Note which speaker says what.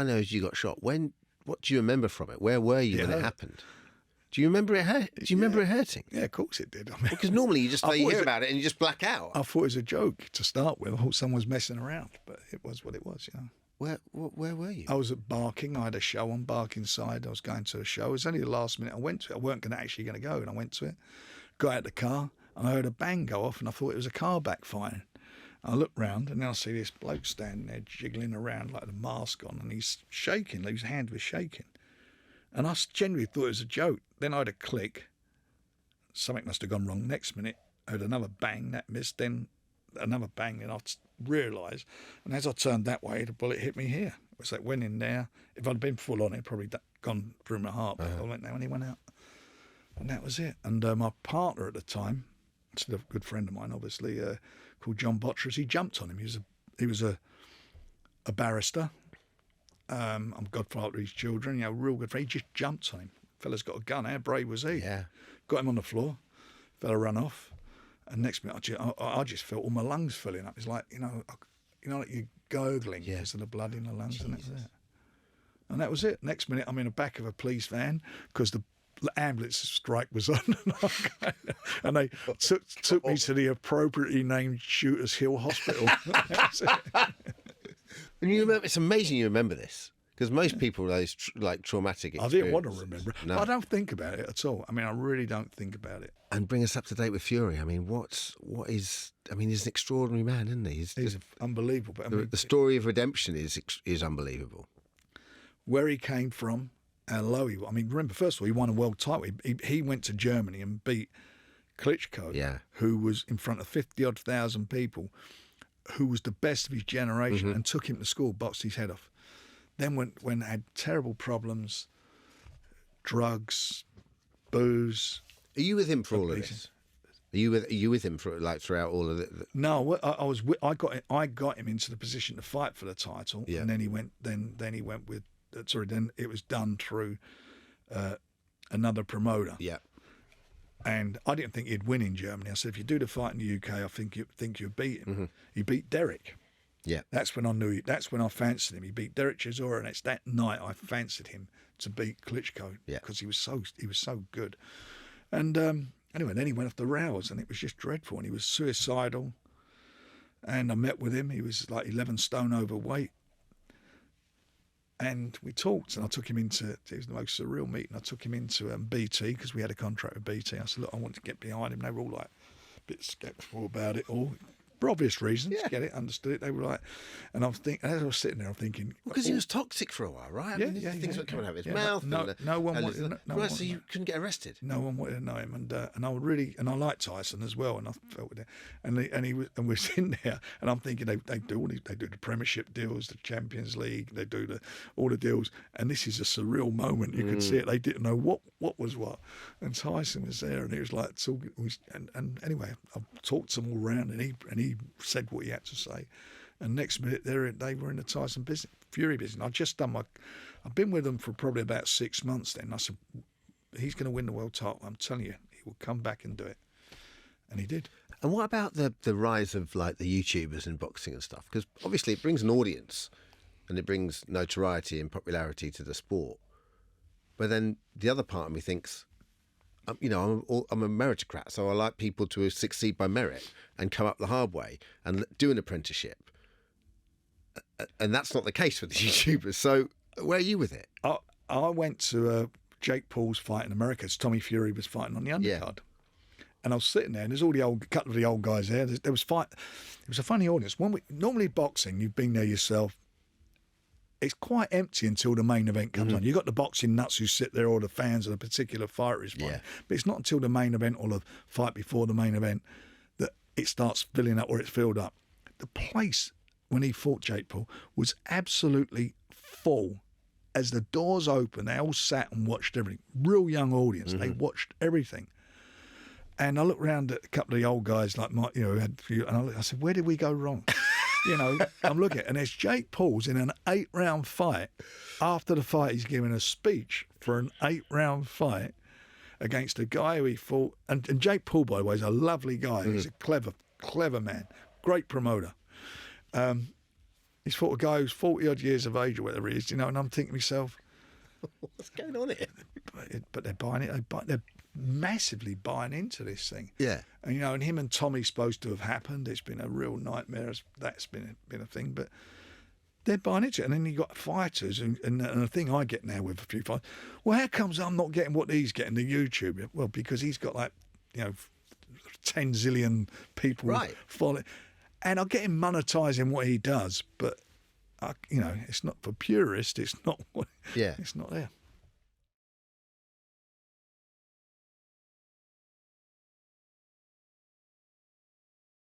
Speaker 1: I know is you got shot. What do you remember from it? Where were you when it happened? Do you remember it hurt? Do you remember it hurting?
Speaker 2: Yeah, of course it did. I mean,
Speaker 1: Because normally you just hear about it and you just black out.
Speaker 2: I thought it was a joke to start with. I thought someone was messing around, but it was what it was, you know.
Speaker 1: Where were you?
Speaker 2: I was at Barking. I had a show on Barkingside. I was going to a show. It was only the last minute I went to it. I weren't actually going to go, and I went to it. Got out the car, and I heard a bang go off, and I thought it was a car backfiring. I looked round, and then I see this bloke standing there jiggling around like the mask on, and he's shaking. His hand was shaking. And I genuinely thought it was a joke. Then I had a click. Something must have gone wrong. Next minute, I heard another bang. That missed. Then another bang. And I realised. And as I turned that way, the bullet hit me here. It was like went in there. If I'd been full on, it probably gone through my heart. But I went there and he went out. And that was it. And my partner at the time, still a good friend of mine, obviously, called John Bottress, he jumped on him. He was a barrister. I'm godfather of his children, you know, real good friend. He just jumped on him. Fella's got a gun. How brave was he?
Speaker 1: Yeah.
Speaker 2: Got him on the floor. Fella ran off. And next minute, I just felt all my lungs filling up. It's like, like you're gurgling because of the blood in the lungs. And that was it. And that was it. Next minute, I'm in the back of a police van because the ambulance strike was on. And they took me to the appropriately named Shooters Hill Hospital. That's it.
Speaker 1: And you remember? It's amazing you remember this, because most people those traumatic experiences.
Speaker 2: I didn't want to remember it. No. I don't think about it at all. I mean, I really don't think about it.
Speaker 1: And bring us up to date with Fury. I mean, he's an extraordinary man, isn't he?
Speaker 2: He's unbelievable. But
Speaker 1: the story of redemption is unbelievable.
Speaker 2: Where he came from, how low he was. I mean, remember, first of all, he won a world title. He went to Germany and beat Klitschko, who was in front of 50-odd thousand people, who was the best of his generation, and took him to school, boxed his head off. Then when had terrible problems, drugs, booze.
Speaker 1: Are you with him for all of this? Are you with him for throughout all of it?
Speaker 2: No, I got him into the position to fight for the title, and then he went. Then he went with. Then it was done through another promoter. Yeah. And I didn't think he'd win in Germany. I said, if you do the fight in the UK, I think you beat him. He beat Derek. Yeah. That's when I knew. That's when I fancied him. He beat Derek Chisora, and it's that night I fancied him to beat Klitschko because he was so good. And anyway, then he went off the rails, and it was just dreadful. And he was suicidal. And I met with him. He was like 11 stone overweight. And we talked, and I took him into, it was the most surreal meeting. I took him into BT, because we had a contract with BT. I said, look, I want to get behind him. They were all like a bit sceptical about it all, for obvious reasons, get it, understood it. They were like, and I was thinking, as I was sitting there, I'm thinking.
Speaker 1: Because he was toxic for a while, right? Things were coming out of his mouth.
Speaker 2: No one wanted to know.
Speaker 1: So you couldn't get arrested?
Speaker 2: No one wanted to know him. And I liked Tyson as well, and I felt with it. And we're sitting there, and I'm thinking they do the Premiership deals, the Champions League, they do all the deals, and this is a surreal moment. You could see it. They didn't know what was what. And Tyson was there, and he was like talking. And anyway, I talked to them all round, and he said what he had to say. And next minute, they were in the Tyson Fury business. I've been with them for probably about 6 months then. I said, he's going to win the world title. I'm telling you, he will come back and do it. And he did.
Speaker 1: And what about the rise of the YouTubers in boxing and stuff? Because obviously it brings an audience and it brings notoriety and popularity to the sport. But then the other part of me thinks, I'm a meritocrat, so I like people to succeed by merit and come up the hard way and do an apprenticeship. And that's not the case with the YouTubers. So where are you with it?
Speaker 2: I went to Jake Paul's fight in America. So Tommy Fury was fighting on the undercard. Yeah. And I was sitting there, and there's all couple of the old guys there. There was fight. It was a funny audience. Normally boxing, you've been there yourself. It's quite empty until the main event comes on. You've got the boxing nuts who sit there, or the fans of a particular fighter is fighting. Yeah. But it's not until the main event or the fight before the main event that it starts filling up or it's filled up. The place, when he fought Jake Paul, was absolutely full. As the doors opened, they all sat and watched everything. Real young audience. They watched everything. And I looked around at a couple of the old guys like Mike, had a few, and I said, where did we go wrong? I'm looking at it, and there's Jake Paul's in an 8-round fight. After the fight, he's giving a speech for an 8-round fight against a guy who he fought. And Jake Paul, by the way, is a lovely guy. He's a clever man, great promoter. He's fought a guy who's 40 odd years of age or whatever he is, you know, and I'm thinking to myself,
Speaker 1: what's going on here?
Speaker 2: But they're buying it. They're massively buying into this thing.
Speaker 1: Yeah.
Speaker 2: And, you know, and him and Tommy's supposed to have happened. It's been a real nightmare. That's been a thing. But they're buying into it. And then you got fighters. And the thing I get now with a few fighters, well, how comes I'm not getting what he's getting, the YouTube? Well, because he's got like, you know, 10 zillion people following. And I get him monetising what he does. But, you know, it's not for purists. It's not what.
Speaker 1: Yeah.
Speaker 2: It's not there.